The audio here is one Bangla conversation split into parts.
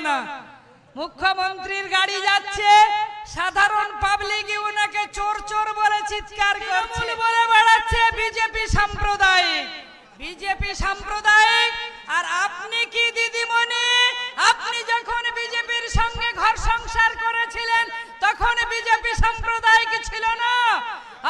না। মুখ্যমন্ত্রীর গাড়ি যাচ্ছে, সাধারণ পাবলিক ওনাকে চোর চোর বলে চিৎকার করছে, বলে বেড়াচ্ছে বিজেপি সাম্প্রদায়িক, বিজেপি সাম্প্রদায়িক। আর আপনি কি দিদিমণি, আপনি যখন বিজেপির সঙ্গে ঘর সংসার করেছিলেন তখন বিজেপি সাম্প্রদায়িক ছিল না?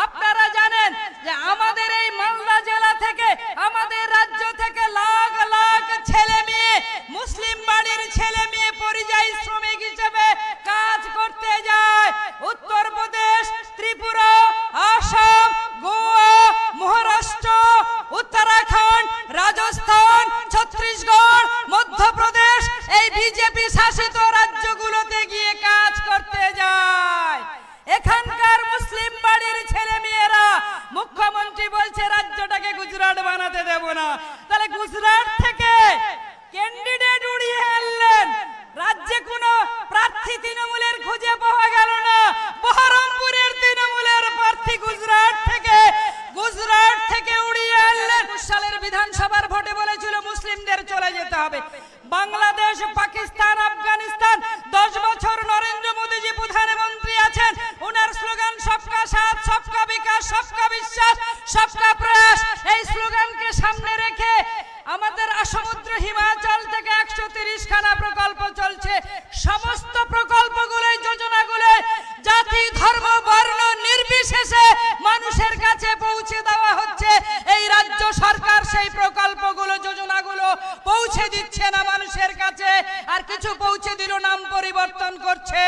আপনারা জানেন যে আমাদের এই মালদা জেলা থেকে, আমাদের রাজ্য থেকে লাখ লাখ ছেলে মেয়ে, মুসলিম বাড়ির ছেলে মেয়ে পরিযায়ী শ্রমিক হিসেবে কাজ করতে যায়। উত্তরপ্রদেশ, ত্রিপুরা, আসাম, গোয়া, মহারাষ্ট্র, উত্তরাখণ্ড, রাজস্থান, ছত্তিশগড়, মধ্যপ্রদেশ, এই বিজেপি শাসিত রাজ্যগুলোতে গিয়ে কাজ করতে যায়। এখানকার মুসলিম বাড়ির ছেলে মেয়েরা, মুখ্যমন্ত্রী বলছে রাজ্যটাকে গুজরাট বানাতে দেব না। তাহলে গুজরাট থেকে ক্যান্ডিডেট উড়িয়ে আনলেন, রাজ্যে কোনো প্রার্থী তৃণমূলের খুঁজে পাওয়া গেল না। বহরমপুরের তৃণমূলের প্রার্থী গুজরাট থেকে উড়িয়ে আনলেন। সালের বিধানসভার ভোটে বলেছিল মুসলিমদের চলে যেতে হবে। বাংলাদেশ, পাকিস্তান, আফগানিস্তান 10 বছর নরেন্দ্র মোদীজি প্রধানমন্ত্রী আছেন। ওনার স্লোগান সবকা সাথ, সবকা বিকাশ, সবকা বিশ্বাস, সবকা প্রয়াস। এই স্লোগানকে সামনে রেখে আমাদের সমুদ্র হিমাচল থেকে 130 খানা প্রকল্প চলছে। সমস্ত প্রকল্পগুলো, যোজনাগুলো জাতি, ধর্ম, বর্ণ নির্বিশেষে মানুষের কাছে পৌঁছে দেওয়া হচ্ছে। এই রাজ্য সরকার সেই প্রকল্পগুলো, যোজনাগুলো পৌঁছে দিচ্ছে না মানুষের কাছে, আর কিছু পৌঁছে দিল নাম পরিবর্তন করছে।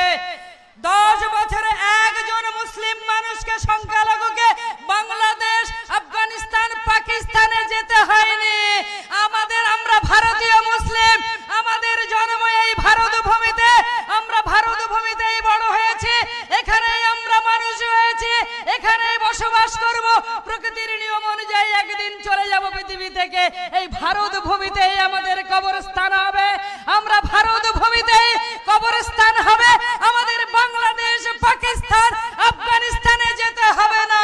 10 বছরে একজন মুসলিম মানুষকে, সংখ্যালঘুকে বাংলাদেশ, আফগানিস্তান, পাকিস্তানে যেতে হয়নি। আমরা ভারতীয় মুসলিম, আমাদের জন্ম এই ভারত ভূমিতে, আমরা ভারত ভূমিতেই বড় হয়েছি, এখানেই আমরা মানুষ হয়েছি, এখানেই বসবাস করব। প্রকৃতির নিয়ম অনুযায়ী একদিন চলে যাব পৃথিবী থেকে। এই ভারত ভূমিতেই আমাদের কবরস্থান হবে, আমরা ভারত ভূমিতেই কবরস্থান হবে। আমাদের বাংলাদেশ, পাকিস্তান, আফগানিস্তানে যেতে হবে না।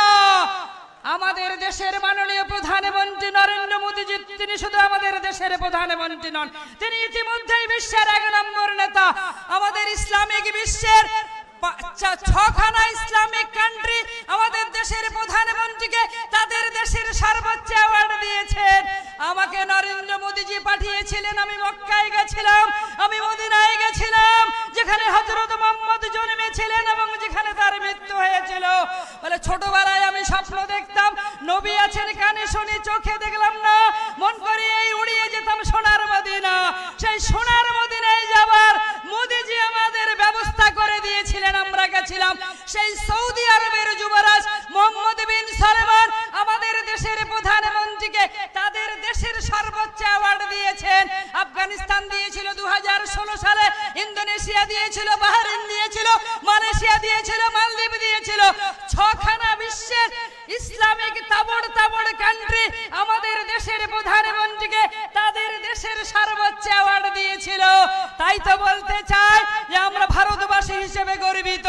আমাদের দেশের মাননীয় প্রধানমন্ত্রী নরেন্দ্র মোদীজি, তিনি শুধু আমাদের দেশের প্রধানমন্ত্রী নন, তিনি ইতিমধ্যেই বিশ্বের 1 নম্বর নেতা। আমাদের ইসলামিক বিশ্বের 6খানা ইসলামিক কান্ট্রি আমাদের দেশের প্রধানমন্ত্রীকে তাদের দেশের সর্বোচ্চ অ্যাওয়ার্ড দিয়েছেন। আমাকে নরেন্দ্র মোদীজি পাঠিয়েছিলেন, আমি মক্কায় গেছিলাম, আমি মদিনায় গেছিলাম, যেখানে হযরত মুহাম্মদ জন্মেছিলেন এবং যেখানে তার মৃত্যু হয়েছিল। বলে ছোটবেলায় আমি স্বপ্ন দেখতাম নবী আছেন, কানে শুনি, চোখে দেখলাম না, মন করে এই উড়িয়ে যেতাম সোনার মদিনা। সেই সোনার মদিনায় যাবার মোদীজি আমাদের ব্যবস্থা করে দিয়েছিলেন, আমরা গেছিলাম। সেই সৌদি আরবের যুবরাজ মোহাম্মদ বিন সালমান আমাদের দেশের প্রধানমন্ত্রীকে তাদের দেশের সর্বোচ্চ অ্যাওয়ার্ড দিয়েছেন। আফগানিস্তান দিয়েছিল 2016 সালে, ইন্দোনেশিয়া দিয়েছিল, বাহরাইন দিয়েছিল, মালয়েশিয়া দিয়েছিল, মালদ্বীপ দিয়েছিল। 6খানা বিশ্বের ইসলামিক তাবড় কান্ট্রি আমাদের দেশের প্রধানমন্ত্রীকে তাদের দেশের সর্বোচ্চ অ্যাওয়ার্ড দিয়েছিল। তাই তো বলতে চাই যে আমরা ভারতবাসী হিসেবে গর্বিত।